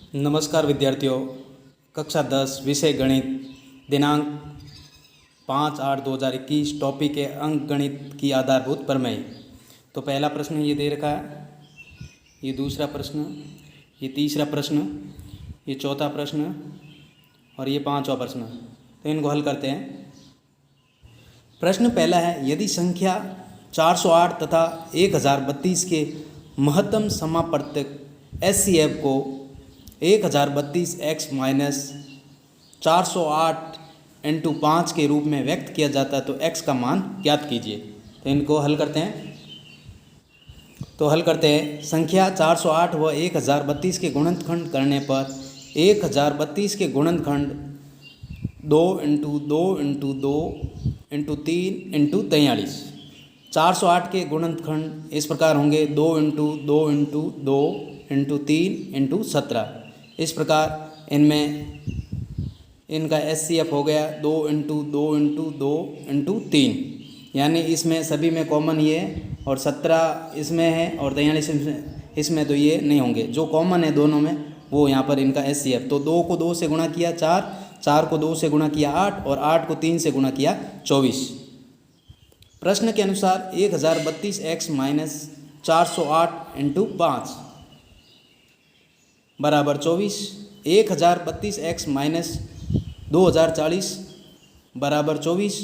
नमस्कार विद्यार्थियों, कक्षा 10 विषय गणित, दिनांक 5/8/2021, टॉपिक है अंक गणित की आधारभूत प्रमेय। तो पहला प्रश्न ये दे रखा है, ये दूसरा प्रश्न, ये तीसरा प्रश्न, ये चौथा प्रश्न और ये पांचवा प्रश्न। तो इनको हल करते हैं। प्रश्न पहला है, यदि संख्या 408 तथा 1032 के महत्तम समापर्तक HCF को 1032x माइनस 408 इंटू 5 के रूप में व्यक्त किया जाता है तो x का मान ज्ञात कीजिए। तो इनको हल करते हैं। तो हल करते हैं, संख्या 408 व 1032 के गुणनखंड करने पर 1032 के गुणनखंड 2 इंटू 2 इंटू 2 इंटू 3 इंटू 43। 408 के गुणनखंड इस प्रकार होंगे, 2 इंटू 2 इंटू 2 इंटू 3 इंटू 17। इस प्रकार इनमें इनका HCF हो गया 2 इंटू 2 इंटू 2 इंटू 3, यानी इसमें सभी में कॉमन ये है और 17 इसमें है और 43 इसमें तो ये नहीं होंगे। जो कॉमन है दोनों में वो यहाँ पर इनका HCF। तो 2 को 2 से गुणा किया 4, 4 को 2 से गुणा किया 8 और 8 को 3 से गुणा किया 24। प्रश्न के अनुसार 1032x माइनस 408 इंटू 5 बराबर 24। 1032x माइनस 2040 बराबर 24।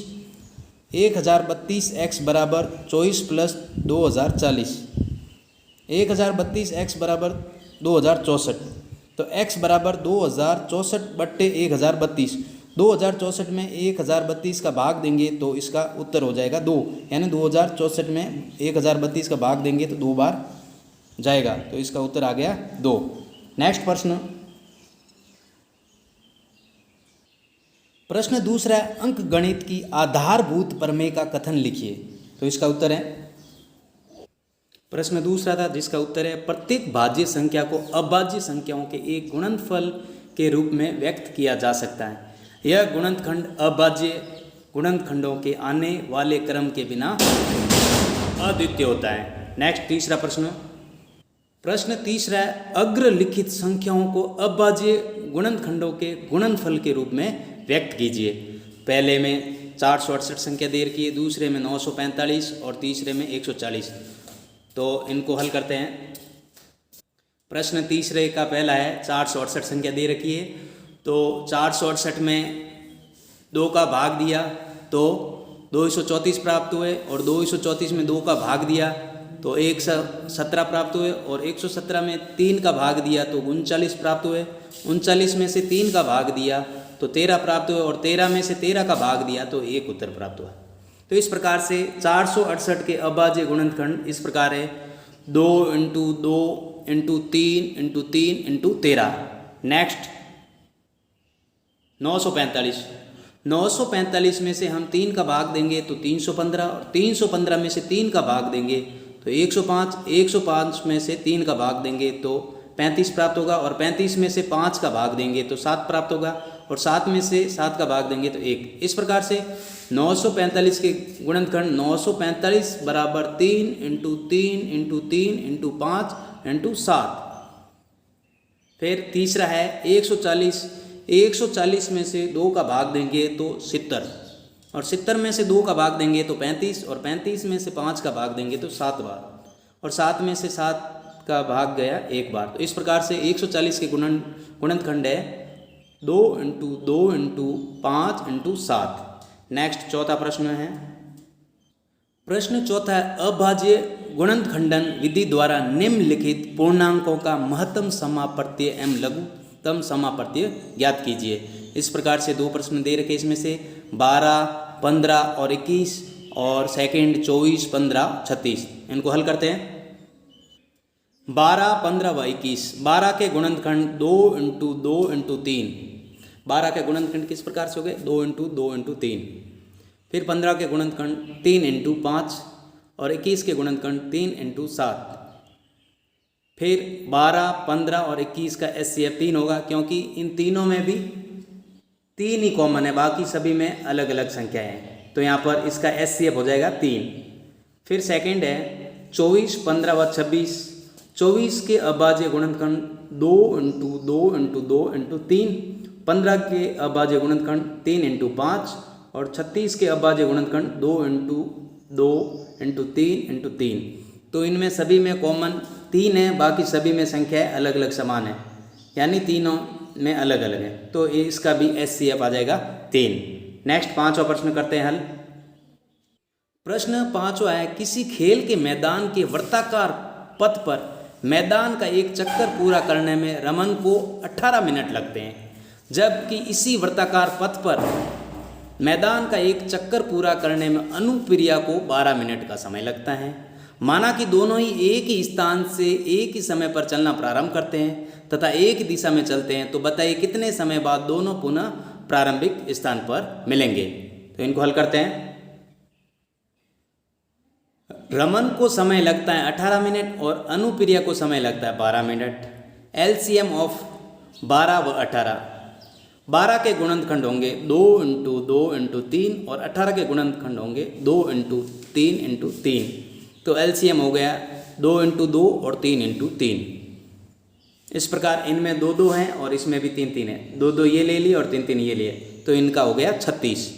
1032x बराबर 24 प्लस 2040। 1032x बराबर 2064। तो x बराबर 2064 बट्टे 1032। 2064 में 1032 का भाग देंगे तो इसका उत्तर हो जाएगा 2, यानी 2064 में 1032 का भाग देंगे तो 2 बार जाएगा, तो इसका उत्तर आ गया 2। नेक्स्ट प्रश्न, प्रश्न दूसरा, अंक गणित की आधारभूत प्रमेय का कथन लिखिए। तो इसका उत्तर है, प्रश्न दूसरा था जिसका उत्तर है, प्रत्येक भाज्य संख्या को अभाज्य संख्याओं के एक गुणनफल के रूप में व्यक्त किया जा सकता है। यह गुणनखंड अभाज्य गुणनखंडों के आने वाले क्रम के बिना अद्वितीय होता है। नेक्स्ट तीसरा प्रश्न, प्रश्न तीसरा है, अग्रलिखित संख्याओं को अभाज्य गुणनखंडों के गुणनफल के रूप में व्यक्त कीजिए। पहले में 468 संख्या दे रखी है, दूसरे में 945 और तीसरे में 140। तो इनको हल करते हैं। प्रश्न तीसरे का पहला है, 468 संख्या दे रखी है, तो 468 में 2 का भाग दिया तो 234 प्राप्त हुए और 234 में 2 का भाग दिया तो 117 प्राप्त हुए और 117 में 3 का भाग दिया तो 39 प्राप्त हुए। 39 में से 3 का भाग दिया तो 13 प्राप्त हुए और 13 में से 13 का भाग दिया तो 1 उत्तर प्राप्त हुआ। तो इस प्रकार से 468 के अभाज्य गुणनखंड इस प्रकार है, 2 into 2 into 3 into 3 into 13। Next 945। 945 में से हम 3 का भाग देंगे तो 315 और 315 में से 3 का भाग देंगे तो 105। 105 में से 3 का भाग देंगे तो 35 प्राप्त होगा और 35 में से 5 का भाग देंगे तो 7 प्राप्त होगा और 7 में से 7 का भाग देंगे तो 1। इस प्रकार से 945 के गुणनखंड 945 बराबर 3 इंटू 3 इंटू 3 इंटू 5 इंटू 7। फिर तीसरा है 140। 140 में से 2 का भाग देंगे तो 70 और 70 में से 2 का भाग देंगे तो 35 और 35 में से 5 का भाग देंगे तो 7 बार और 7 में से 7 का भाग गया 1 बार। तो इस प्रकार से 140 के गुणनखंड है 2 इंटू 2 इंटू 5 इंटू 7। नेक्स्ट चौथा प्रश्न है, प्रश्न चौथा है, अभाज्य गुणनखंडन विधि द्वारा निम्नलिखित पूर्णांकों का महत्तम समापर्त्य एवं लघुत्तम समापर्त्य ज्ञात कीजिए। इस प्रकार से 2 प्रश्न दे रखे, इसमें से 12, 15 और 21 और सेकंड 24, 15, 36। इनको हल करते हैं। 12, 15 व 21। 12 के गुणनखंड 2 इंटू 2 इंटू 3। 12 के गुणनखंड किस प्रकार से हो गए, 2 इंटू 2 इंटू 3। फिर 15 के गुणनखंड 3 इंटू 5 और 21 के गुणनखंड 3 इंटू 7। फिर 12, 15 और 21 का HCF 3 होगा, क्योंकि इन तीनों में भी 3 ही कॉमन है, बाकी सभी में अलग अलग संख्याएं हैं। तो यहाँ पर इसका HCF हो जाएगा 3। फिर सेकंड है 24, 15 व 26। 24 के अभाज्य गुणनखंड 2 इंटू 2 इंटू 2 इंटू 3, 15 के अभाज्य गुणनखंड 3 इंटू 5 और 36 के अभाज्य गुणनखंड 2 इंटू 2 इंटू 3 इंटू 3। तो इनमें सभी में कॉमन 3 है, बाकी सभी में संख्याएं अलग अलग समान है, यानी तीनों में अलग अलग है, तो इसका भी SCF आ जाएगा 3। नेक्स्ट 5वां प्रश्न करते हैं हल। प्रश्न 5वां है, किसी खेल के मैदान के वृत्ताकार पथ पर मैदान का एक चक्कर पूरा करने में रमन को 18 मिनट लगते हैं, जबकि इसी वृत्ताकार पथ पर मैदान का एक चक्कर पूरा करने में अनुप्रिया को 12 मिनट का समय लगता है। माना कि दोनों ही एक ही स्थान से एक ही समय पर चलना प्रारंभ करते हैं तथा एक ही दिशा में चलते हैं, तो बताइए कितने समय बाद दोनों पुनः प्रारंभिक स्थान पर मिलेंगे। तो इनको हल करते हैं। रमन को समय लगता है 18 मिनट और अनुप्रिया को समय लगता है 12 मिनट। LCM ऑफ 12 व 18, 12 के गुणनखंड होंगे 2 इंटू 2 इंटू 3 और 18 के गुणनखंड होंगे 2 इंटू 3 इंटू 3। तो LCM हो गया 2 इंटू 2 और 3 इंटू 3। इस प्रकार इनमें 2 2 हैं और इसमें भी 3 3 है, 2 2 ये ले लिए और 3 3 ये लिए, तो इनका हो गया 36।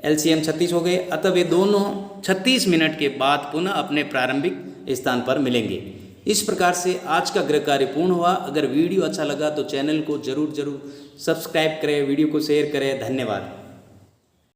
LCM 36 हो गए, अतः वे दोनों 36 मिनट के बाद पुनः अपने प्रारंभिक स्थान पर मिलेंगे। इस प्रकार से आज का गृह कार्य पूर्ण हुआ। अगर वीडियो अच्छा लगा तो चैनल को जरूर सब्सक्राइब करें, वीडियो को शेयर करें। धन्यवाद।